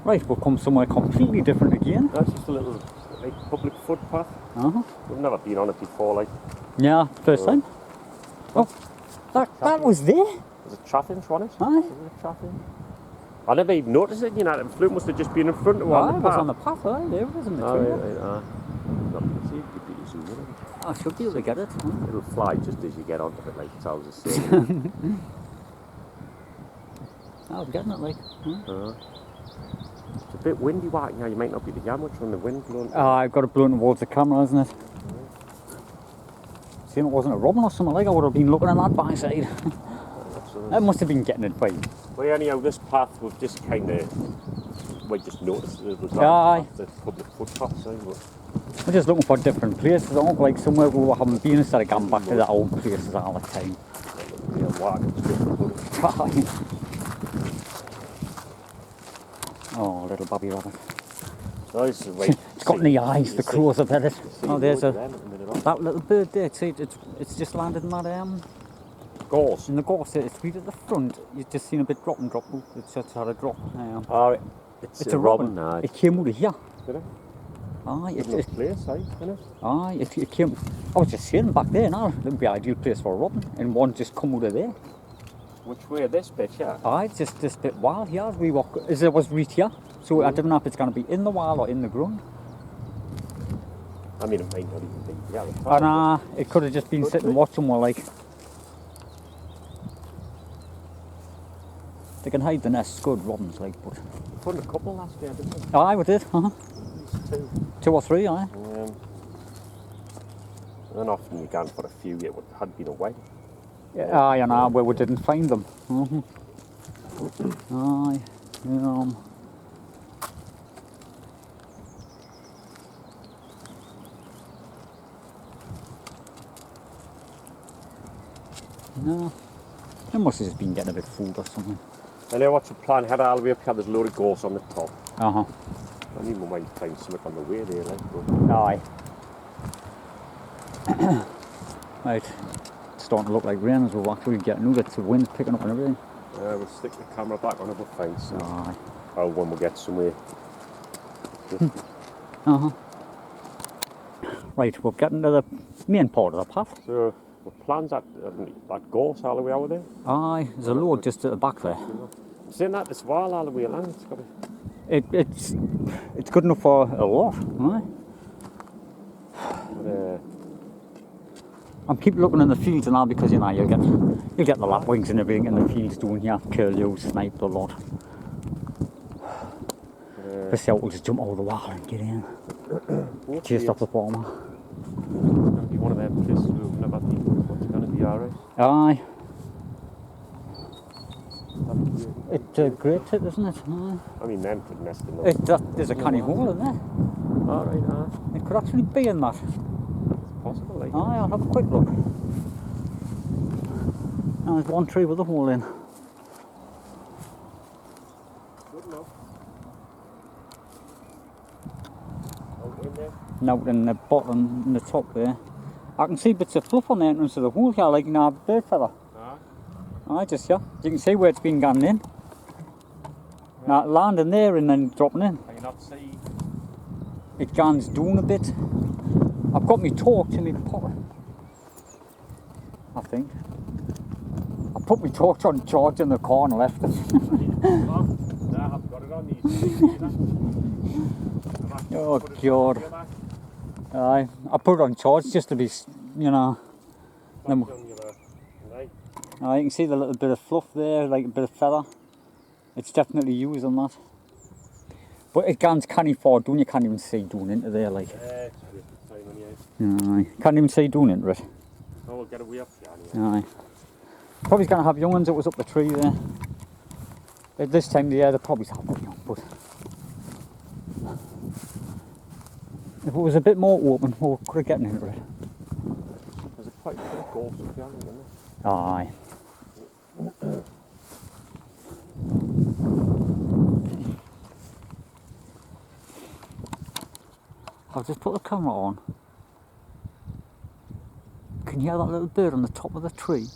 Right, we'll come somewhere completely different again. That's just a little like public footpath. We've never been on it before, like. Yeah, first time. Oh, that was there. There's a traffic on it. Aye. Is it a traffic? I never even noticed it, you know. The flute must have just been in front of on the path. It was on the path, aye, there it is in the tree. I should be able to get it. It'll fly just as you get onto it, like it's always the same. I was getting it, like. It's a bit windy, you know, you might not be the that much from the wind blowing. I've got it blowing towards the camera, isn't it? Seeing it wasn't a robin or something like, I would have been looking at that backside. I must have been getting it fine. Well, anyhow, this path we've just kind of, we just noticed it was the public footpath, so. We're just looking for different places, I don't like somewhere we haven't been instead of going back to the old places all the time. Oh, little Bobby rabbit. It's got in the eyes, the crows have had it. Oh, there's that little bird there, see, it's just landed in that gorse. In the gorse, it's right at the front. You've just seen a bit drop and drop. It's just had a drop. It's a robin. It came out of here. Did it? Aye, it's a place, isn't it? Aye, it came. I was just saying back there now. It would be an ideal place for a robin, and one just come out of there. Which way? This bit, yeah? Aye, just this bit wild here. We walk as it was right here. So I don't know if it's going to be in the wild or in the ground. I mean, it might not even be. Yeah. And it could have just been sitting watching more like. They can hide the nests good, robins like, but. We found a couple last year, didn't we? Aye, we did. Two or three, aye. And then often you go for a few that had been away. Yeah, aye, and where we didn't find them. Aye, No, they must have just been getting a bit food or something. I know what's the plan, head all the way up here, there's a load of gorse on the top. I mean, we might find something on the way there, like. Aye. Right, it's starting to look like rain as we're actually getting out. It's the wind picking up and everything. We'll stick the camera back on it, we'll find some. Aye. Oh, when we get somewhere. Right, we're getting to the main part of the path. So, the plan's that gorse all the way over there? Aye, there's a load just at the back there. Saying that, this wall all the way along, it's got to... It's good enough for a lot, aye. I'm keep looking in the fields and all because you know you'll get the lapwings and everything in the fields doing here, curlew, snipe a lot. The cell will just jump over the wall and get in. Chased off the farmer. It's going to be one of them places we've never been, but it's going to be alright. Aye. It's a great tip, isn't it? Aye. I mean, them could nest in the... There's a canny hole in there. Alright, It could actually be in that. It's possible, like. Aye, I'll have a quick look. Now there's one tree with a hole in. Good enough. Out in there? Now in the bottom, in the top there. I can see bits of fluff on the entrance of the hole here, like a bird feather. Aye, just here. You can see where it's been gone in. Right. Now landing there and then dropping in. Can you not see? It gans down a bit. I've got my torch in my pocket. I think. I put my torch on charge in the car and left it. I've got it on these. Oh God. Aye, I put it on charge just to be, you know. You can see the little bit of fluff there, like a bit of feather. It's definitely used on that. But it gans canny far down, you can't even see down into there, like. Yeah, it's a bit of time on you. Aye, can't even see down into it. Oh, we'll get away up here anyway. Aye. Probably going to have young ones, it was up the tree there. At this time of the year, they probably have them young, but... If it was a bit more open, we could have gotten into it. There's quite a bit of gorse up here, isn't there? Aye. I'll just put the camera on. Can you hear that little bird on the top of the tree?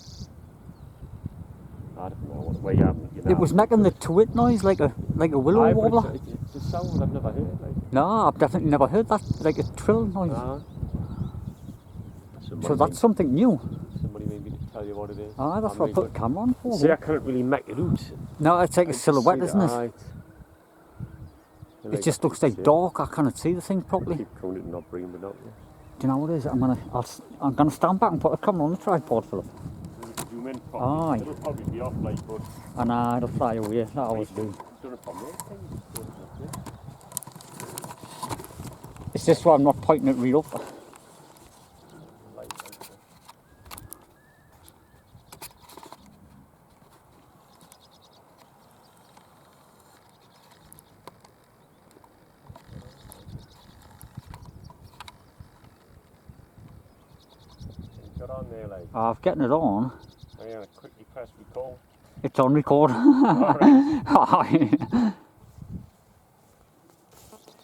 I don't know what way you know. It was making the twit noise like a willow wobbler. It's a sound I've never heard. Like. No, I've definitely never heard that, like a trill noise. So that's something new. Somebody maybe to tell you what it is. That's what I put the camera on for. See, I can't really make it out. No, it's like a silhouette, isn't it? Right. It just looks like dark. I can't see the thing properly. Keep counting it, not bringing it out. Yeah. Do you know what it is? I'm gonna stand back and put the camera on the tripod, Philip. Zoom in properly. Aye. It'll probably be off like, but. And it'll fly away. That always do. It's just why I'm not pointing it real up. On there, like. I've getting it on. I'm going to quickly press record. It's on record. Alright.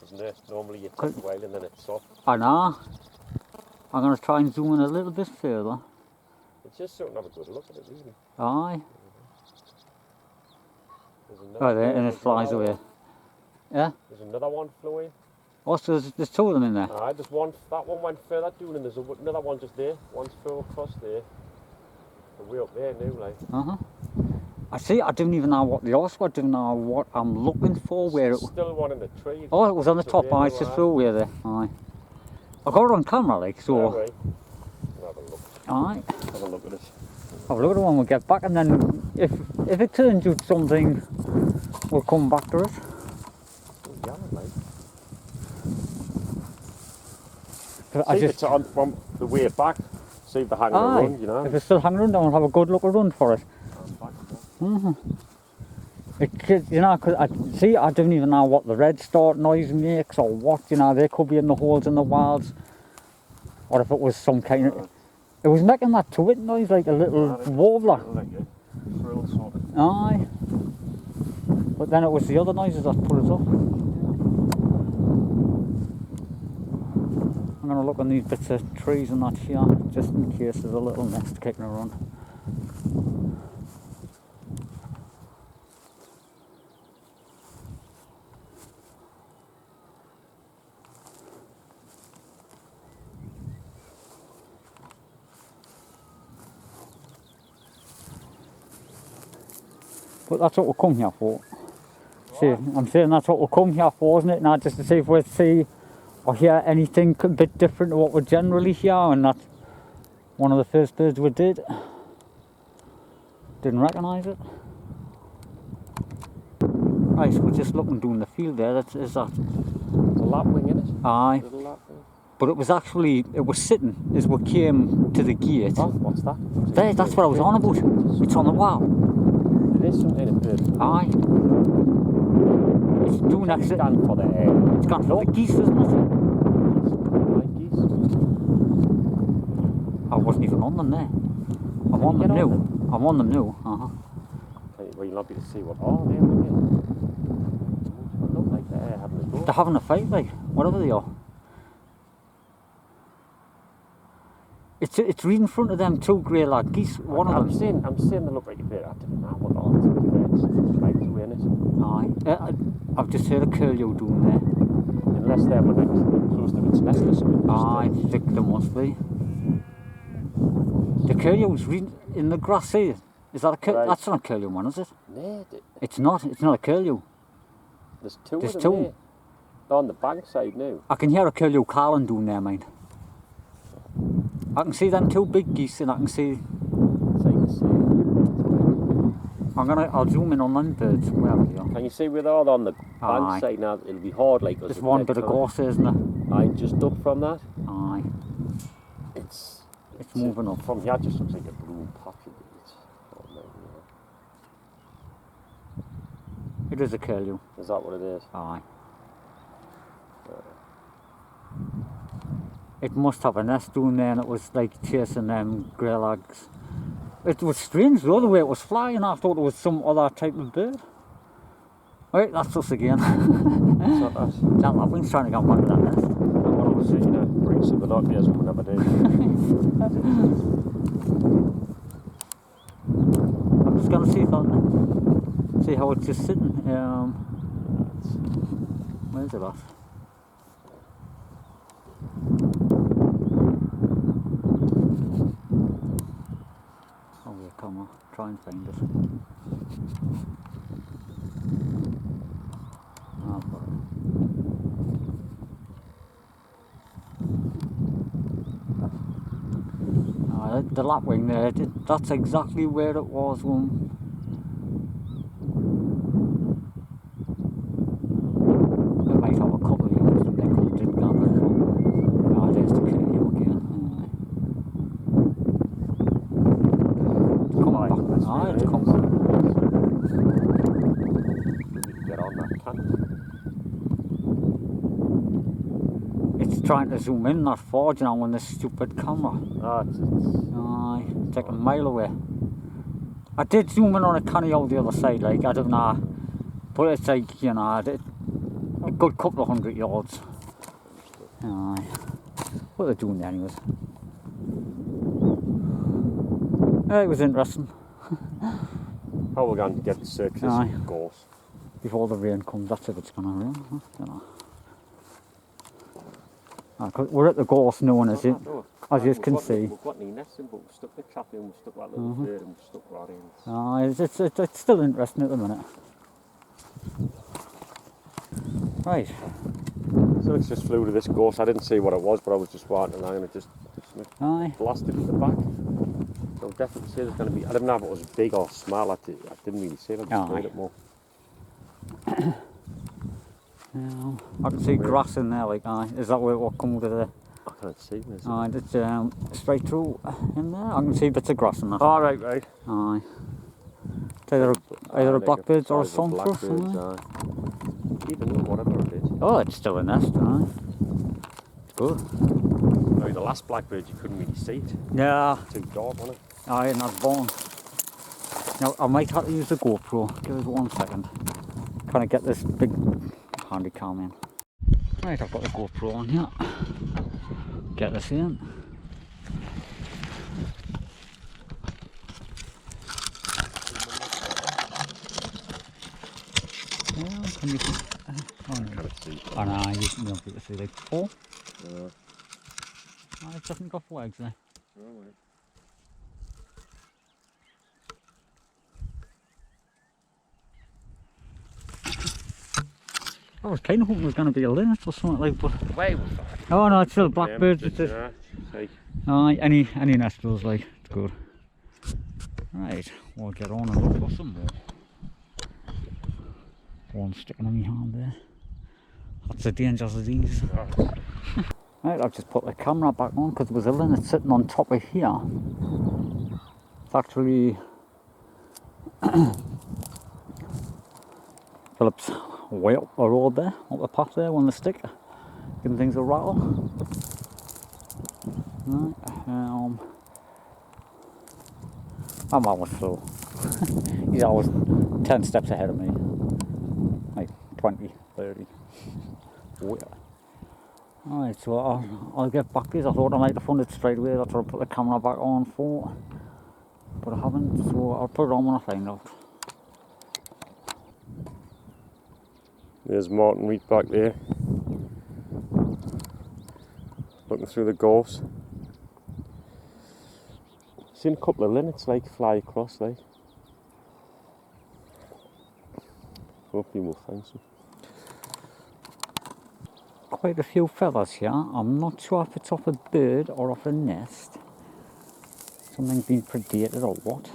Isn't it? Normally you take a while and then it's off. I know. I'm going to try and zoom in a little bit further. It's just something to have a good look at it, really. Aye. Oh, there, and it flies away. Yeah? There's another one flowing. Oh, so there's two of them in there? Aye, there's one, that one went further down and there's another one just there. One's full across there. And we're up there now, like. I see, I didn't even know what the horse was, I didn't know what I'm looking for, where it was. Still one in the tree. Oh, it was on the top, aye, it's just flew away there, aye. I got it on camera, like, so. Right. Have a look. Aye. Have a look at it. Have a look at it when we get back, and then if it turns out something, we'll come back to it. Yeah, mate. I See if it's on from the way back, see if they're hanging around, you know. If it's still hanging around, then we'll have a good look around for it. You know, cause I don't even know what the red start noise makes or what, you know, they could be in the holes in the walls. Or if it was some kind of... It was making that twit noise like a little warbler. Like a trill sort of. Aye. But then it was the other noises that put us off. I'm going to look on these bits of trees and that here, just in case there's a little nest kicking around. But that's what we'll come here for. See, I'm saying that's what we'll come here for, isn't it? Now just to see if we see or hear anything a bit different to what we generally hear, and that's one of the first birds we did. Didn't recognise it. Right, so we're just looking down the field there. Is that? It's a lapwing, isn't it? Aye. Little lapwing. But it was sitting as we came to the gate. Oh, what's that? There, that's what I was on about. It's on the wall. It is some kind of bird. Aye. It's doing that. It's gone for the It's gone for the geese, isn't it? Like geese. I wasn't even on them there. I'm on them now. I'm on them now. Okay, well, you'll not be able to see what. Oh, there we go. They look like they're having a go. They're having a fight, like, whatever they are. It's right in front of them two grey like geese. One of them. I'm saying they look like a bit. I don't know what all it's like to win it. Aye. I've just heard a curlew doing there. Unless they're close to its nest or something. Aye, I think there must be. The curlew's right in the grass here. Is that a curlew? Right. That's not a curlew one, is it? No. It's not. It's not a curlew. There's two There's of them two. there. They're on the bank side now. I can hear a curlew calling down there, mate. I can see them two big geese, and I can see. I'll zoom in on them birds, wherever they are. Can you see where they're on the bank side now? It'll be hard like us. There's one bit of gorse, isn't there? Aye, just up from that. Aye. It's moving up. From here, it just looks like a blue patch of it. It is a curlew. Is that what it is? Aye. It must have a nest down there, and it was like chasing them grey lags. It was strange though, the way it was flying. I thought it was some other type of bird. Right, that's us again. That's not us. That lapwing's trying to get back to that nest. What I was saying, bring some binoculars we never did. I'm just going to see how it's just sitting. Where's it at? Oh, yeah, come on. Try and find it. Oh, the lapwing there, that's exactly where it was when... It might have a couple of years in there because it didn't gather from. Ah, there's the curlew again. It's coming back. Ah, it's coming back. Get on that, can't It's trying to zoom in that far, you know, on this stupid camera. Aye, it's like a mile away. I did zoom in on a canny out the other side, like, I don't know. But it's like, you know, a good couple of 100 yards. Aye. What are they doing there anyways? It was interesting. How we're going to get the search this gorse? Before the rain comes, that's if it's going to rain. You know. We're at the gorse known as it, as you can see. We've got any nesting, but we've stuck the trap in, we've stuck that little bird and we've stuck that in. It's still interesting at the minute. Right. So it's just flew to this gorse. I didn't see what it was, but I was just walking along and it just blasted at the back. So definitely say there's going to be, I didn't know if it was big or small, I didn't really see it, I just heard it more. Yeah, I can see grass in there, like, is that where it will come out of there? I can't see this. It's straight through in there. I can see bits of grass in there. Oh, right. Aye. It's either a blackbird or a songthrush. Even whatever it is. Oh, it's still a nest, aye. It's good. No, the last blackbird you couldn't really see it. Yeah. Too dark, wasn't it? Aye, and that's born. Now, I might have to use the GoPro. Give us 1 second. Trying to get this big handy cam in. Right, I've got the GoPro on here. Get this in. Yeah, can you see? Oh, no, you won't be able to see like 4. Yeah. Oh, it doesn't got flags there. Alright. I was kind of hoping it was going to be a linnet or something like, but... Way was that? Oh no, it's still blackbirds. Any nestlers, like, it's good. Right, we'll get on and look for some more. One sticking in my hand there. That's the dangers of these. Right, I've just put the camera back on because there was a linnet sitting on top of here. It's actually Phillips way up the road there, up the path there, on the stick, giving things a rattle. Right, I'm always slow. He's always 10 steps ahead of me. Like 20, 30. Alright, so I'll get back to this. I thought I might have found it straight away. That's what I put the camera back on for. But I haven't, so I'll put it on when I find out. There's Martin Reed back there. Looking through the gorse. Seen a couple of linnets like fly across, like. Hopefully we'll find some. Quite a few feathers here. I'm not sure if it's off a bird or off a nest. Something's been predated or what.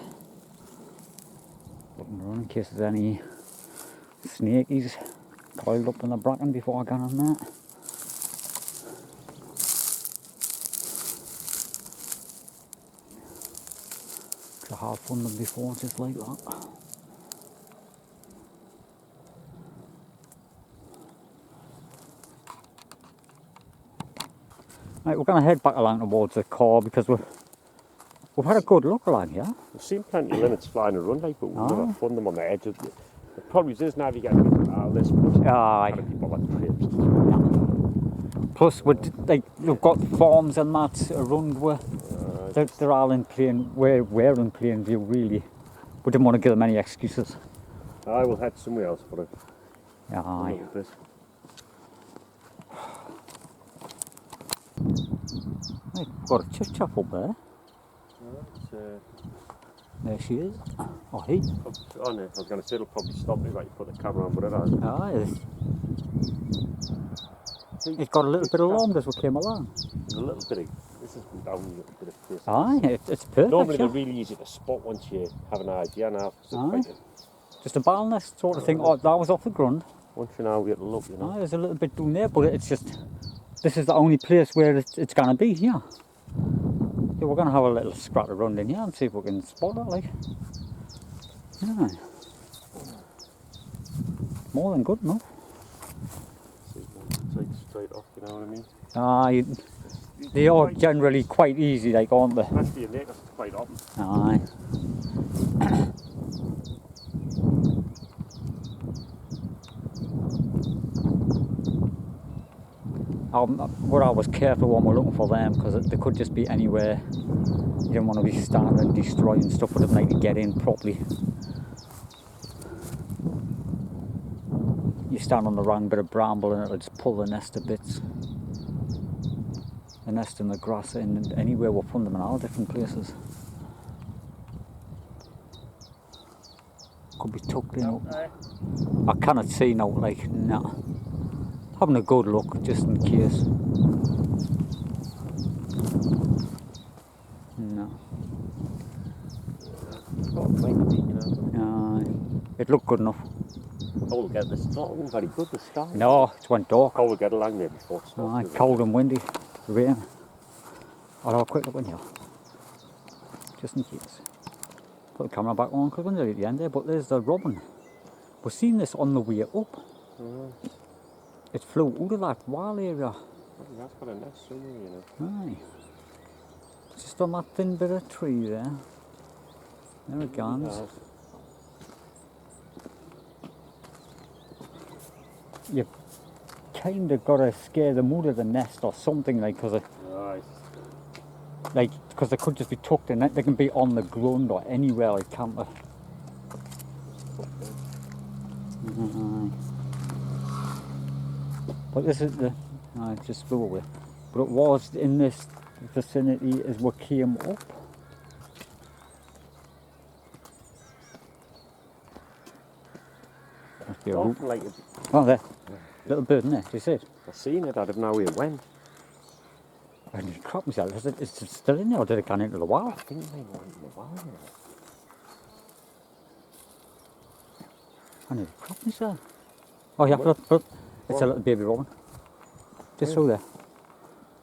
Looking around in case there's any snakies coiled up in the bracken before I get on that. I have found them before, just like that. Right, we're going to head back along towards the car because we've had a good look along here. We've seen plenty of linnets flying around, like, but we've never found them on the edge of the... It probably is now you get all this, but people like trips. Plus, we've got farms and that around where they're all in plain, we're in plain view really. We didn't want to give them any excuses. I will head somewhere else for it. Yeah, aye. Right, we've got a chiff-chaff up there. There she is. Oh, he. Oh no, I was going to say it'll probably stop me right, you put the camera on, but it has. Ah, it's got a little bit of long as we came along. A little bit of, this has been down a little bit of place. Aye, it's perfect. Normally they're really easy to spot once you have an idea now. Aye. Just a barrel nest sort of thing. Oh, that was off the ground. Once you know where to look, you know. Aye, there's a little bit down there, but it's just, this is the only place where it's going to be here. So we're going to have a little scrat around in here and see if we can spot it, like. Yeah. More than good enough. Take straight off, you know what I mean? Aye, they are generally quite easy, like, aren't they? Especially in there, because it's quite open. Aye. We're always careful when we're looking for them, because they could just be anywhere. You don't want to be standing and destroying stuff with them, like, to get in properly. You stand on the wrong bit of bramble and it'll just pull the nest to bits. The nest in the grass, and anywhere we'll find them in all different places. Could be tucked in. Okay. I cannot see now, like, nah. Having a good look, just in case. No. It looked good enough. Oh, we'll get this. It's not very good, the sky. No, it's went dark. Oh, we'll get along there before it starts. Cold and windy. Rain. I'll have a quick look in here. Just in case. Put the camera back on because we're nearly at the end there, but there's the robin. We've seen this on the way up. It flew out of that wall area. That's got a nest somewhere, you know. Aye. Just on that thin bit of tree there. There it goes. You've kind of got to scare them out of the nest or something, like, because they could just be tucked in. They can be on the ground or anywhere, like, can't they? But this is the, it just flew away. But it was in this vicinity as we came up. Oh, there. Little bird in there, do you see it? I've seen it, I don't know where it went. I didn't crop myself. Is it still in there or did it go into the wall? I think they went in the wall. I need to crop myself. Oh yeah, look. It's a little baby robin. Just through there.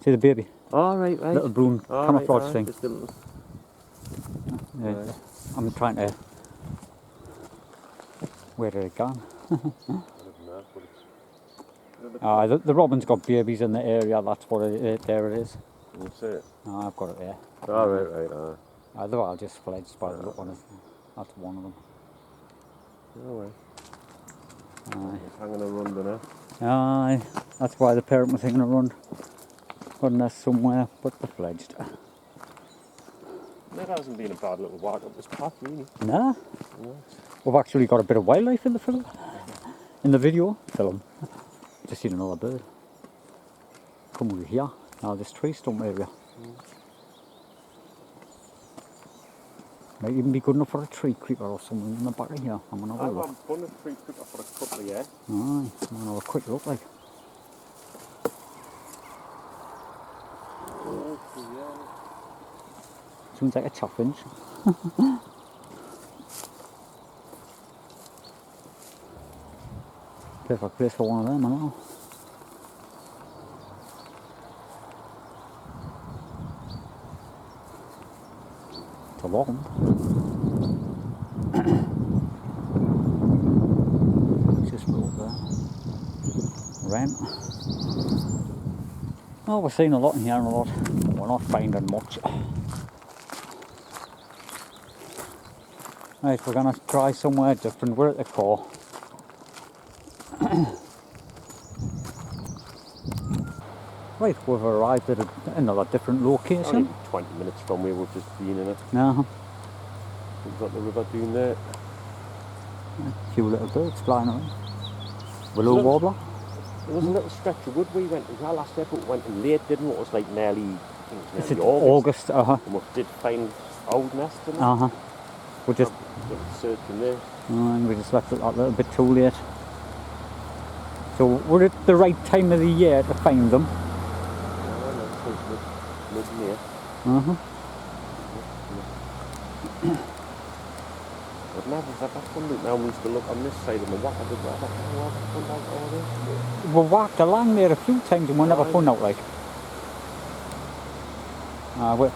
See the baby? Oh, right. Little brown camouflage thing. Just a little... Yeah, I'm trying to... Where did it go? The robin's got babies in the area, that's what there it is. You see it? Oh, I've got it there. Oh, right. Either I'll just fledged by the look on it. That's one of them. Oh, right. Aye. It's hanging around there. Aye, that's why the parent was hanging around. Got a nest somewhere, but they're fledged. That hasn't been a bad little walk up this path, really. Nah. No. We've actually got a bit of wildlife in the film. In the video film. Just seen another bird. Come over here. Now this tree stump area. Might even be good enough for a tree creeper or something in the back of here. I'm gonna have a look. I've done a tree creeper for a couple of years. Aye, I'm gonna have a quick look, like. Sounds like a chaffinch. Perfect place for one of them, I know. It's a lot. Just go up there. Ramp. Oh, we're seeing a lot in here and a lot. We're not finding much. Right, we're gonna try somewhere different. We're at the core. Right, we've arrived at another different location. Only 20 minutes from where we've just been in it. No. We've got the river down there. A few little birds flying around. Willow warbler. There was a little stretch of wood we went, it was our last episode, we went in late, didn't we? It was like nearly, I think it was Is nearly it August. August? And we did find old nests in it. We just, searching there. and we just left it a little bit too late. So we're at the right time of the year to find them. Mid-May. I've never had that one look. Now we used to look on this side of the water. I did that. We walked along there a few times and we never found out, like. We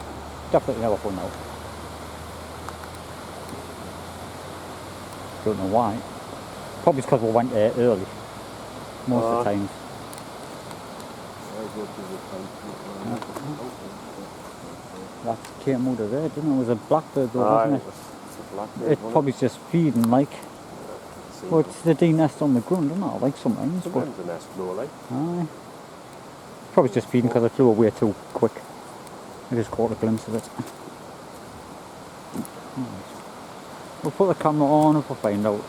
definitely never found out. Don't know why. Probably because we went there early. Most of the times. That came out of there, didn't it? It was a blackbird though, wasn't it? It's probably just feeding, like. Well, it's the D nest on the ground, isn't it? Like sometimes. Sometimes the nest low, like. Aye. Probably just feeding because it flew away too quick. I just caught a glimpse of it. We'll put the camera on if we find out.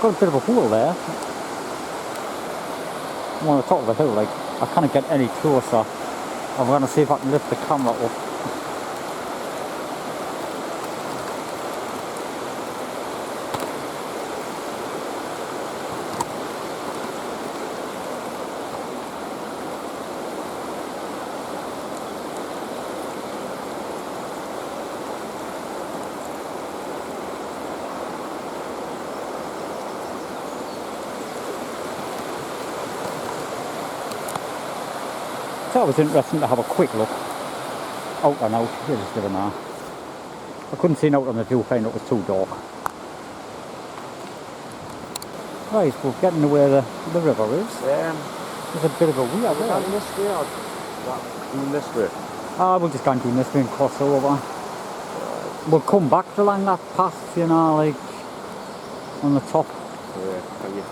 Got a bit of a hole there. I'm on the top of the hill, like, I can't get any closer. I'm going to see if I can lift the camera up. It's always interesting to have a quick look out and out. You just never know. I couldn't see out on the viewfinder, it was too dark. Right, we're getting to where the river is. There's a bit of a weir there. Down this way or down this way? We'll just go and do this way and cross over. We'll come back along that path, you know, like on the top. Yeah, can you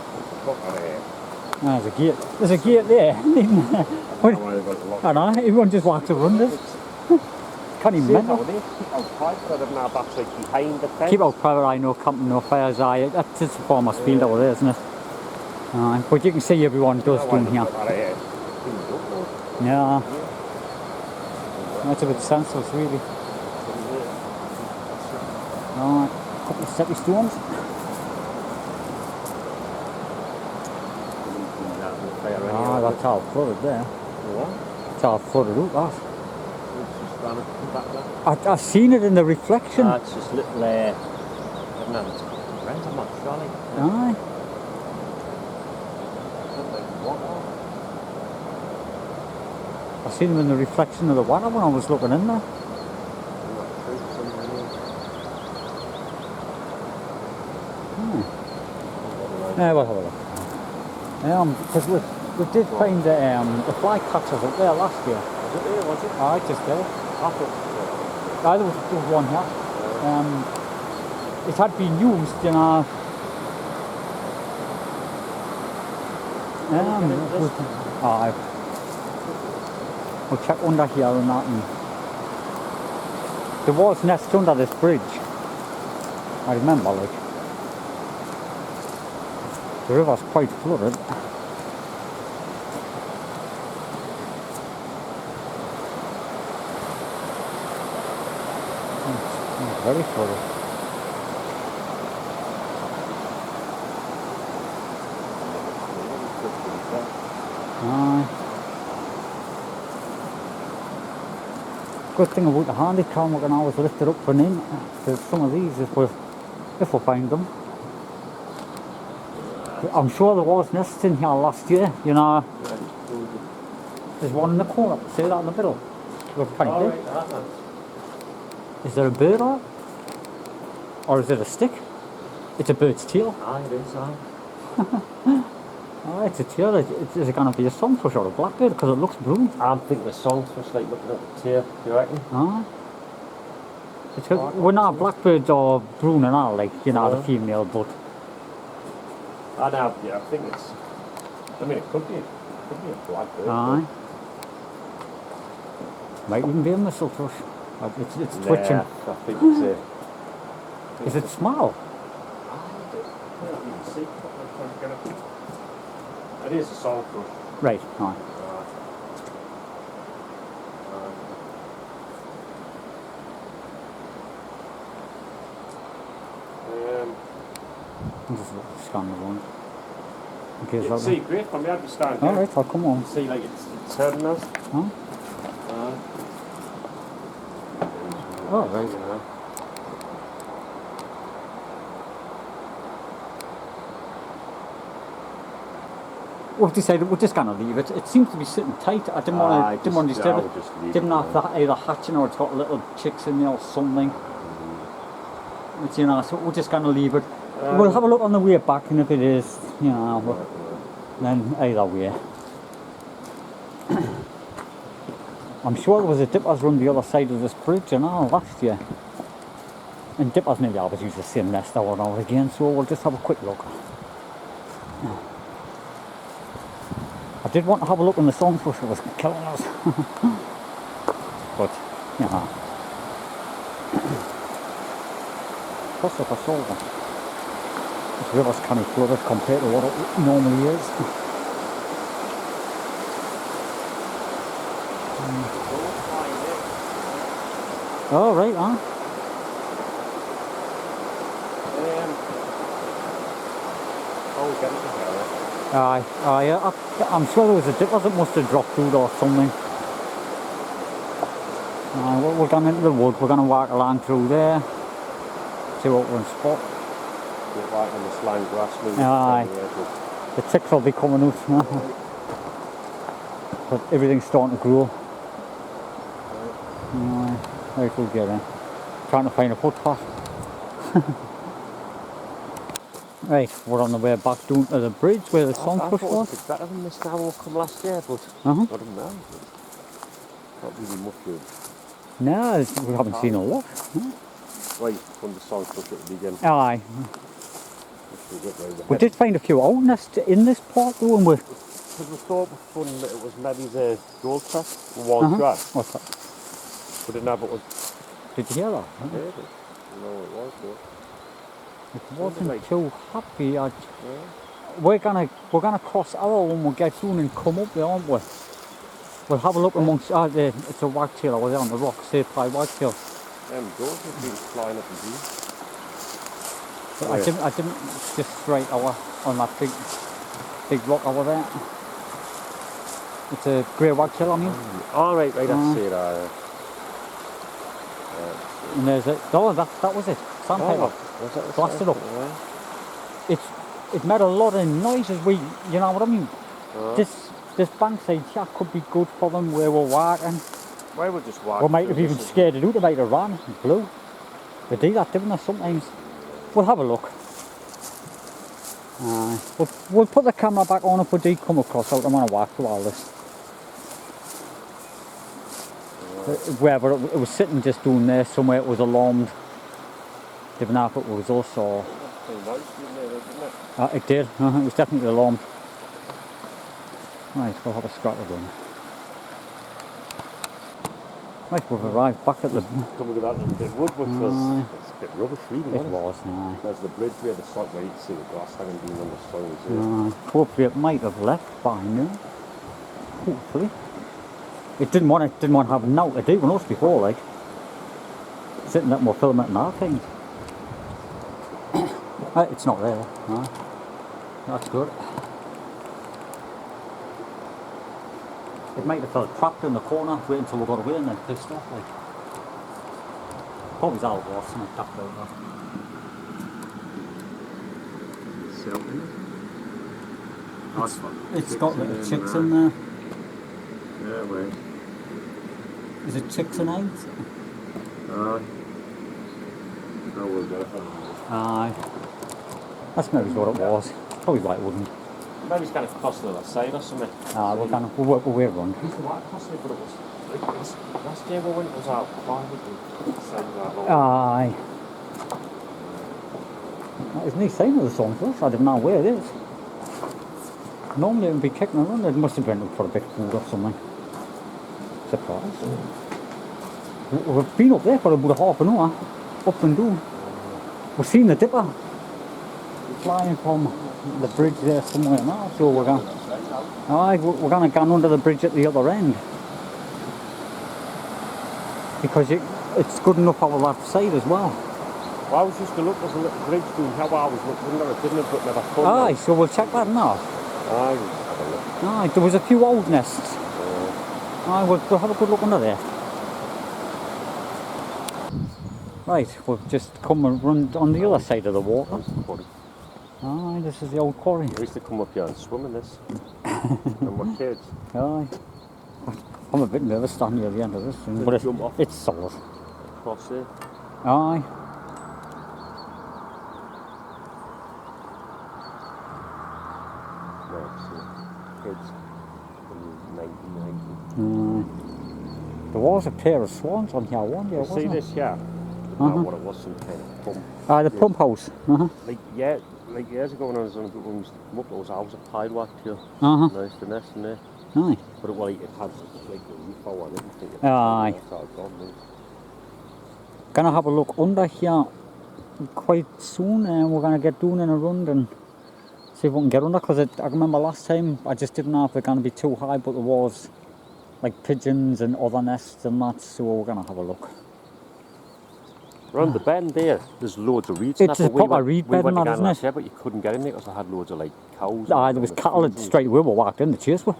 put that there? There's a gate. There's a gate there. I know, everyone just walks around it. Can't even remember. Keep out private, I don't know, that's like behind the fence. Keep out private eye, no camping, no fires eye. That's just a farmer's field over there, isn't it? But you can see everyone does down here. Yeah. That's a bit senseless, really. Alright, a couple of steppy stones. That's all flooded there. What? It's all flooded out, that. I've seen it in the reflection. It's just little, I don't know, it's rent, I'm not sure. Aye. I seen them in the reflection of the water when I was looking in there. Yeah, we'll have a look. Because we did find the fly catchers up there last year. Was it there, was it? Aye, just there. There was one here. It had been used, you know. We'll check under here and that. And there was nests under this bridge. I remember, like. The river's quite flooded. It's very flooded. Good thing about the handycam, we can always lift it up and in. Because some of these, if we find them. I'm sure there was nests in here last year, you know. There's one in the corner, see that in the middle? Looks kind of big. Is there a bird on it? Or is it a stick? It's a bird's tail. Aye, it is, aye. Oh, it's a tail. Is it going to be a songfish or a blackbird? Because it looks blue. I'm thinking a songfish, like looking at the tail, do you reckon? Aye. We're not blackbirds or brown and all, like, you know, the female, but... I know, yeah, I think it's... I mean, it could be a blackbird. Aye. Might even be a mistletoe. It's twitching. I think it's Is it small? It is a salt brush. Right, aye. I'm just scan the one. In case You can see great from the other stand. Alright, I'll come on. You can see like it's turning us. Huh? Oh, right. You know. We've decided we're just gonna leave it. It seems to be sitting tight. I didn't want to disturb it. Didn't have that either hatching or it's got little chicks in there or something. Which, you know, so we're just gonna leave it. We'll have a look on the way back, and if it is, you know, then either way. I'm sure there was a dippers run the other side of this bridge, you know, last year. And dippers nearly always use the same nest over and over again, so we'll just have a quick look. I did want to have a look on the sunfish, it was killing us. But, you know. Plus, if I saw them, this river's kind of flooded compared to what it normally is. Oh, right, huh? Aye, I'm sure there was a dipper that must have dropped through or something. We're going into the wood, we're going to walk along through there, see what we're in spot. Get right on the slime grass. Aye, the ticks will be coming out. But everything's starting to grow. Right, we'll get in. Trying to find a footpath. Right, we're on the way back down to the bridge where the sunfish was. It's better than this now will come last year, but I don't know. Not really much good. No, we haven't seen a lot. Right, from the sunfish at the beginning. Aye. We did find a few old nests in this part though, and because we thought it was maybe the gold test, one grass. What's that? We didn't have it. Did you hear that? I heard it. No, it was good. It wasn't too happy. We're gonna cross our when we get down and come up there, aren't we? We'll have a look amongst. It's a wagtail over there on the rock. Say by wagtail. Those have been flying up the view. But I didn't just straight over on that big rock over there. It's a grey wagtail, I mean. All right, I see it. And there's it. Oh, that was it. Sandpiper. Blasted up. It made a lot of noise as we, you know what I mean? This bankside here could be good for them where we're walking. Why would just walk? We might have even scared it out, they might have ran and blew. They do that, don't they, sometimes? We'll have a look. We'll put the camera back on if we do come across. I don't want to walk through all this. Wherever it was sitting just down there somewhere, it was alarmed. Didn't know if it was us or... It did, it was definitely alarmed. Right, we'll have a scrap again. Right, we've arrived back at the... Coming with that little bit of wood, which was it's a bit rubbish really, it was, There's the bridge where the site where you can see the grass hanging down on the stones here. Hopefully it might have left by now. Hopefully. It didn't want to have now to do with us before, like. Sitting there more filming in our things. It's not there, no. That's good. It might have felt trapped in the corner, waiting until we got away and then pissed off, like. Probably all it was, and it tapped out there. It's got little chicks in there. Yeah, right. Is it chicks and eggs? Aye. That's maybe what it was. Probably why it wouldn't. Maybe it's kind of crossing the other side or something. We're going to work our way around. Used to walk across it, but it was last year when it was out far with the side of that long. Aye. There's no sign of the sunfish. I don't know where it is. Normally it would be kicking around. It must have been for a bit of food or something. Surprise. We've been up there for about half an hour. Up and down. We've seen the dipper flying from the bridge there somewhere now, so we're going. Aye, we're going to go under the bridge at the other end because it's good enough over that side as well. Well, I was just to look. There's a little bridge doing how I was looking at it, didn't it? But never come. Aye, so we'll check that now. Aye, we'll have a look. Aye, there was a few old nests. Aye, we'll have a good look under there. Right, we've just come and run on the other side of the water. Aye, this is the old quarry. We used to come up here and swim in this when we were kids. Aye. I'm a bit nervous standing near the end of this thing, but it's solid. Across there. Aye. Kids in 1990. There was a pair of swans on here one day, wasn't see there? this here? What it was, some kind of pump. The pump house. Like years ago when I was on a group, when we used to come up, there was always a pine work here. Nice, the nest in there. Aye. But it had like a roof over and everything. Aye. Gonna have a look under here quite soon, and we're gonna get down in a run and see if we can get under, because I remember last time I just didn't know if they're gonna be too high, but there was like pigeons and other nests and that, so we're gonna have a look. Around the bend there, there's loads of reeds. It's a proper reed bed and that, isn't it? Yeah, but you couldn't get in there because they had loads of like cows. Aye, there was cattle that straight away we walked in, the chase were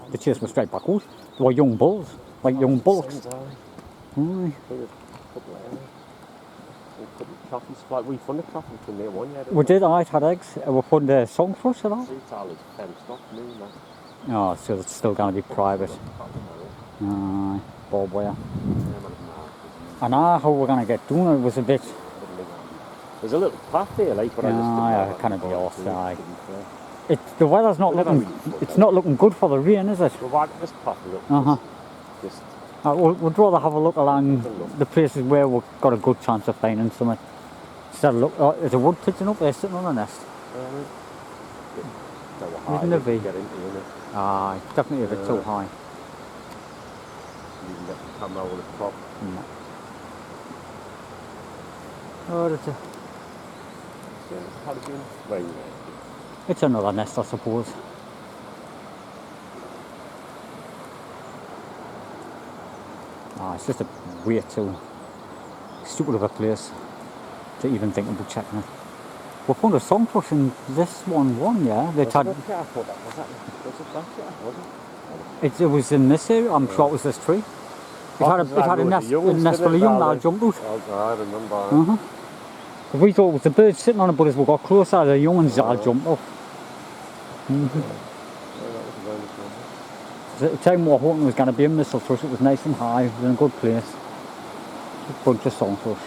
straight backwards. They were young bulls, like young bullocks. Aye. We funded coffee from there one year. We did, I had eggs. We put the song for us and all. Oh, so it's still going to be private. Aye, barbed wire. I know how we're going to get doing it was a bit... There's a little path there, like, but I kind of be off, aye. The weather's not looking... It's not looking good for the rain, is it? We'll walk this path a little. We'd rather have a look along the places where we've got a good chance of finding something. Instead of look, there's a wood pigeon up there sitting on a nest. Isn't it? Aye, definitely if it's too high. You can get the camera over the top. Oh, that's a... It's another nest, I suppose. It's just a way too stupid of a place to even think about checking it. We found a songbush in this one, yeah. It was in this area, I'm sure it was this tree. It had a nest full of young that jumped out. I remember. We thought it was the birds sitting on it, but as we got closer, the young ones all jumped up. At the time we were hoping it was going to be a missile thrush, it was nice and high, it was in a good place. A bunch of songthrush.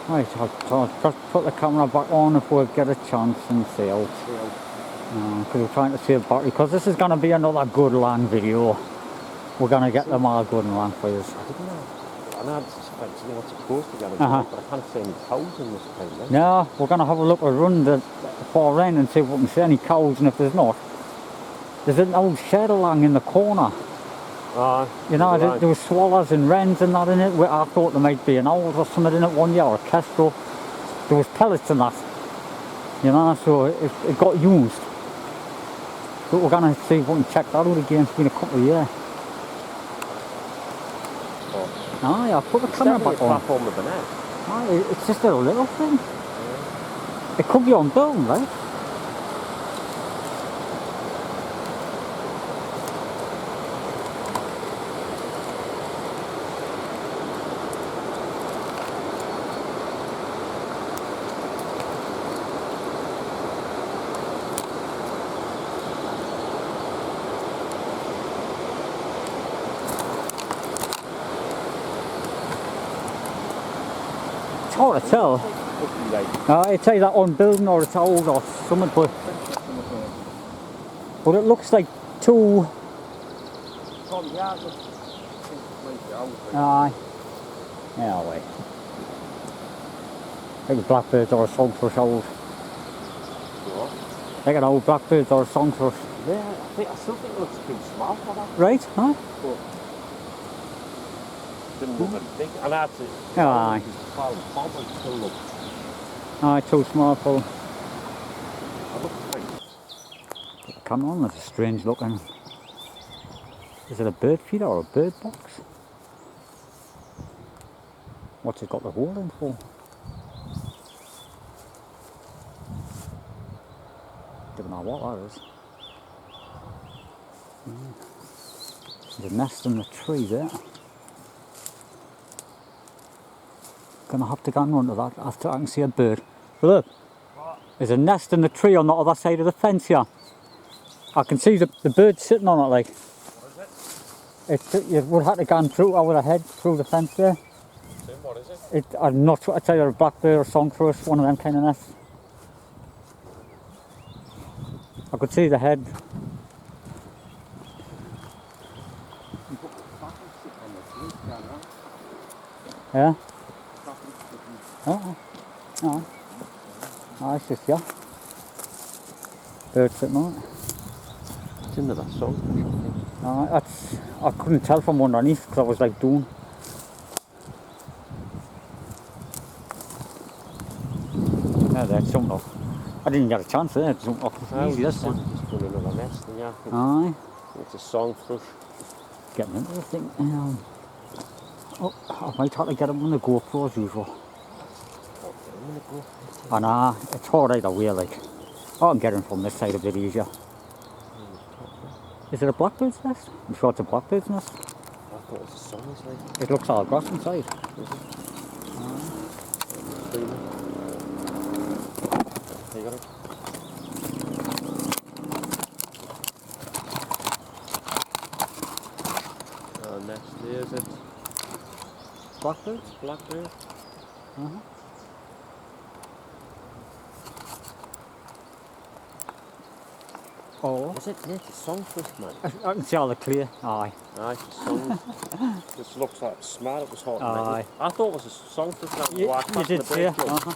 Right, I'll just put the camera back on if we get a chance and see out. Because we're trying to save battery, because this is going to be another good long video. We're going to get them all good and long for you. I know what's supposed to get but I can't see any cows in this place. No, we're going to have a look around the far end and see if we can see any cows, and if there's not, there's an old shed along in the corner. You know, there was swallows and wrens and that in it. I thought there might be an owl or something in it one year, or a kestrel. There was pellets in that. You know, so it got used. But we're going to see if we can check that out again. It's been a couple of years. I put the camera back on. It's just a little thing. It could be on film, right? Hard to tell. It's either on building or it's old or something, but it looks like two. Aye. Yeah, wait. Like blackbirds or a songthrush old. Like an old blackbirds or a songthrush. Yeah, I still think it looks too small for that. Right, huh? Didn't look big, and that's it. Aye. Aye, too small for them. I look like Put the camera on, that's a strange looking. Is it a bird feeder or a bird box? What's it got the hole in for? Don't know what that is. There's a nest in the tree there. Gonna have to go and run to that after I can see a bird. Look, there's a nest in the tree on the other side of the fence here. I can see the bird sitting on it like. what is it? You would have to go through over the head, through the fence there. What is it? I'm not sure, I'd say a blackbird or songthrush, one of them kind of nests. I could see the head. Yeah? Oh, oh. Oh, it's just, yeah. Bird sitting on it. It's into that song. I couldn't tell from underneath because I was like doing. Yeah, that's jumped off. I didn't get a chance there, it jumped off. Easy this one. Just doing another nest, and yeah. Aye. It's a song thrush. Getting into the thing. Oh, I might have to get him on the GoPro as usual. And it's hard either way, like. I can get him from this side a bit easier. Is it a blackbird's nest? I'm sure it's a blackbird's nest. I thought it was a song inside. It looks all grass inside. You got it? Next day is it? Blackbirds? Blackbird. Oh. Is it? Yeah, it's a song thrush, man. I can see all the clear. Aye. Aye, it's a song. This looks like smart, it was hot. Aye. I thought it was a song thrush. That You, walked you past did the see it. break club.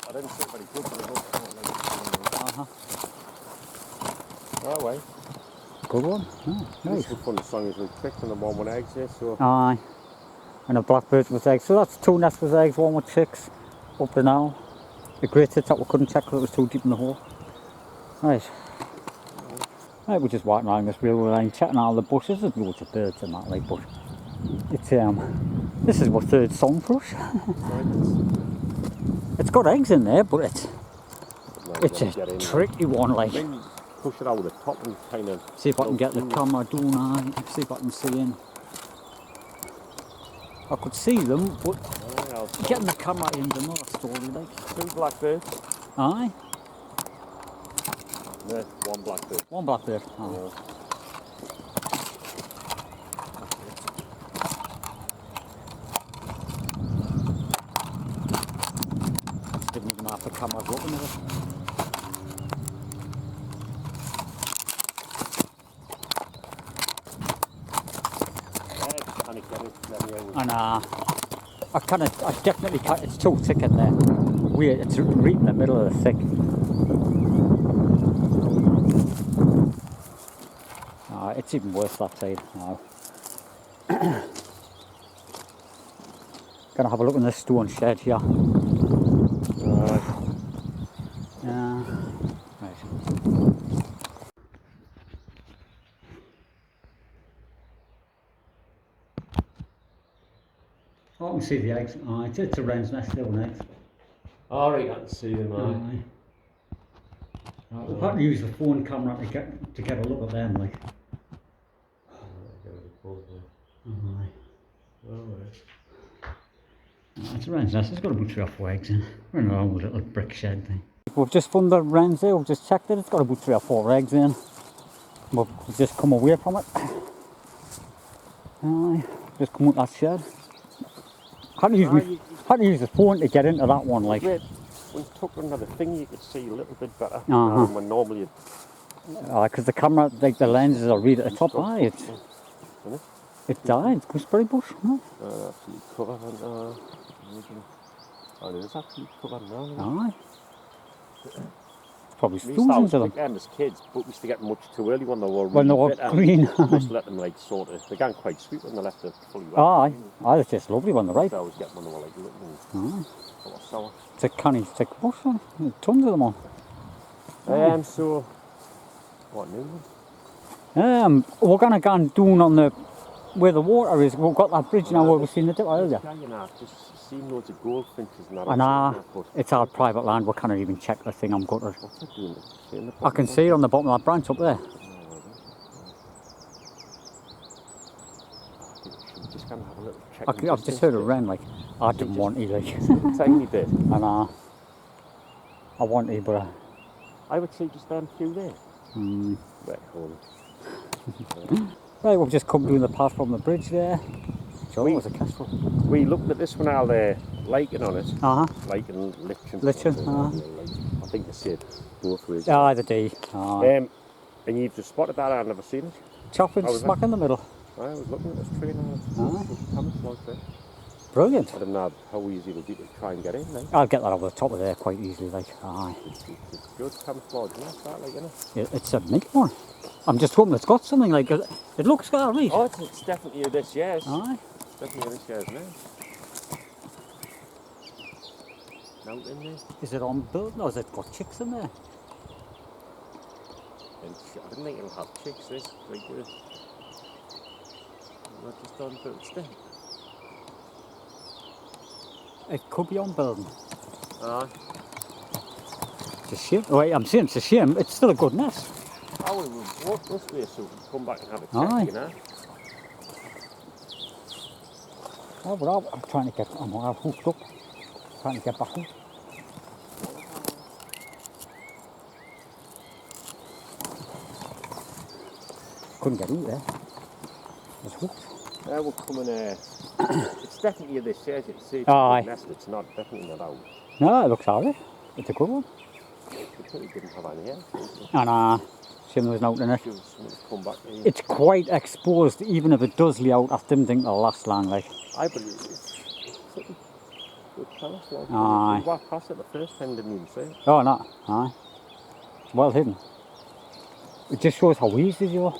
I didn't see it very good, but it looked like Oh, way. Good one. Oh, nice. This was fun. The song is really quick and the one with eggs here, so. Aye. And a blackbird with eggs. So that's two nests with eggs, one with chicks. Up to now. The great hits that we couldn't check because it was too deep in the hole. Right. Right, we're just walking around this railway line, checking all the bushes. There's loads of birds and that, like, but it's this is my third songthrush. It's got eggs in there, but it's a tricky one, like. Maybe push it out with the top and kind of. See if I can get the camera doing that. See if I can see in. I could see them, but getting the camera in's another story, like. 2 blackbirds. Aye. No, 1 blackbird. 1 blackbird. Oh. Yeah. Just didn't even have the camera looking at it. And I definitely can't, it's too thick in there. Weird, it's right in the middle of the thick. It's even worse that side now. Gonna have a look in this stone shed here. Yeah. Right. Oh, I can see the eggs. Oh, it's a wren's nest, little eggs. Alright, I can see them, aye. We'll have to use the phone camera to get a look at them, like. It's a wren's nest, it's got about 3 or 4 eggs in it. We're in a long little brick shed thing. We've just found the wren's there, we've just checked it, it's got about 3 or 4 eggs in. We've just come away from it. Just come out that shed. Had to use the phone to get into that one, like. When you took under the thing, you could see a little bit better than when normally you'd... Because the camera, like the lenses are right at the top. It died, it's gooseberry bush, no? Absolutely covered, and it is actually covered now. Aye. Probably We used to always thousands of them. pick them as kids, but we used to get them much too early when they were When they really were bitter. green. Just let them like sort of, they got quite sweet when they left it fully ripe. Aye, aye, it's just lovely when they're ripe. I always get when they were like little and sort of sour. It's a canny thick bush, tons of them on. So, what new one? We're gonna go and down on the where the water is. We've got that bridge now where we've seen the dip earlier. Yeah, you know, I've just seen loads of goldfinches and that. And it's our private land. We can't even check the thing. I'm gutted. What's it doing? I can see it on the bottom of that branch up there. Just gonna have a little check. I've just heard it rain. Like I didn't want to, like tiny bit. And I want to, but I would say just down through there. Right, hold on. Right, we've just come down the path from the bridge there. Sure, was a castle. We looked at this one out there, lichen on it. Lichen, lichen. Lichen, I think they said both ways. Aye, the D. And you've just spotted that, I've never seen it. Chopping smack in the middle. I was looking at this tree and camouflage there. Brilliant. I don't know how easy it would be to try and get in, like. I'll get that over the top of there quite easily, like, aye. It's good camouflage, isn't it? That, like, isn't it? It's a neat one. I'm just hoping it's got something, like, it looks alright. Oh, it's definitely this year's. Aye. Definitely this year's now. Out in there. Is it on building or has it got chicks in there? And I don't think it'll have chicks, this, like this. Not just on built stick. It could be on building. Aye. It's a shame. Wait, I'm saying it's a shame. It's still a good nest. I would walk this way so we can come back and have a check, you know. Oh, but I'm trying to get, I'm hooked up. Trying to get back in. Couldn't get out there. It's hooked. Yeah, we're coming it's definitely this year, you can see it's Aye. a good nest, it's not, definitely not out. No, it looks alright. It's a good one. We probably didn't have any here. And shame there was no out in it. Give us something to come back here. It's quite exposed, even if it does lay out. I didn't think it'll last long, like. I believe it's pretty good camouflage. Aye. We walked past it the first time, didn't even see it. Oh, no. Aye. It's well hidden. It just shows how easy you are.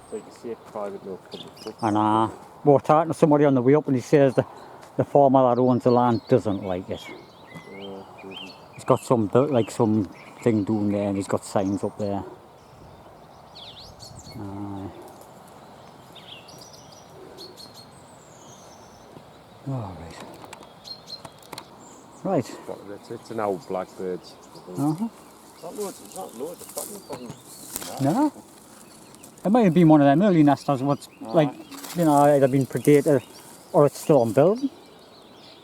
So you can see a private no public. And we were talking to somebody on the way up and he says the farmer that owns the land doesn't like it. He's got some thing doing there and he's got signs up there. Right. It's an old blackbird. Not loads of problem. No. It might have been one of them early nesters, what's like, you know, either been predated or it's still on building.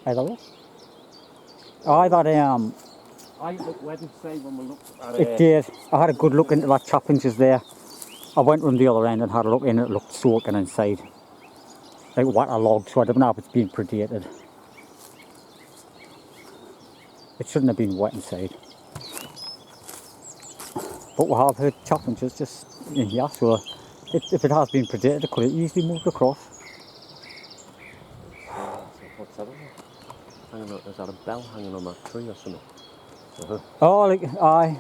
Either way. I thought I looked, where did it say when we looked at it? It did. I had a good look into that chapinches there. I went from the other end and had a look in, it looked soaking inside. Like waterlogged, so I don't know if it's been predated. It shouldn't have been wet inside. But we have heard chapinches just in here, so if it has been predated, it could have easily moved across. What's that? Hanging on, is that a bell hanging on that tree or something? Oh, like, aye.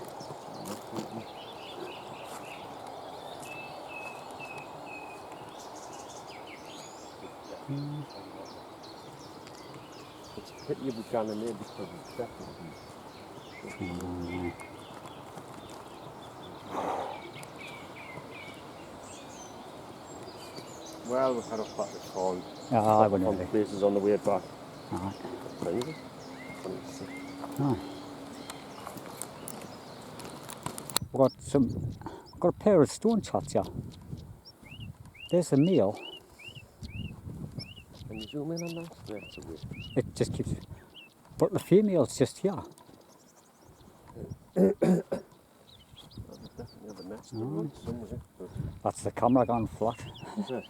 It's a pity we've gone in there because it's definitely. Well, we've had a flat this phone. I went in there. Places on the way back. Alright. Crazy. We've got a pair of stone chats here. There's a male. Can you zoom in on that? That's a bit. It just keeps. But the female's just here. That was definitely the nest somewhere. That's the camera gone flat. Is it?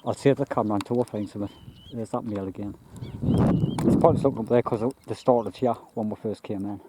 I'll save the camera until we find something. There's that male again. It's probably looking up there because they started here when we first came in.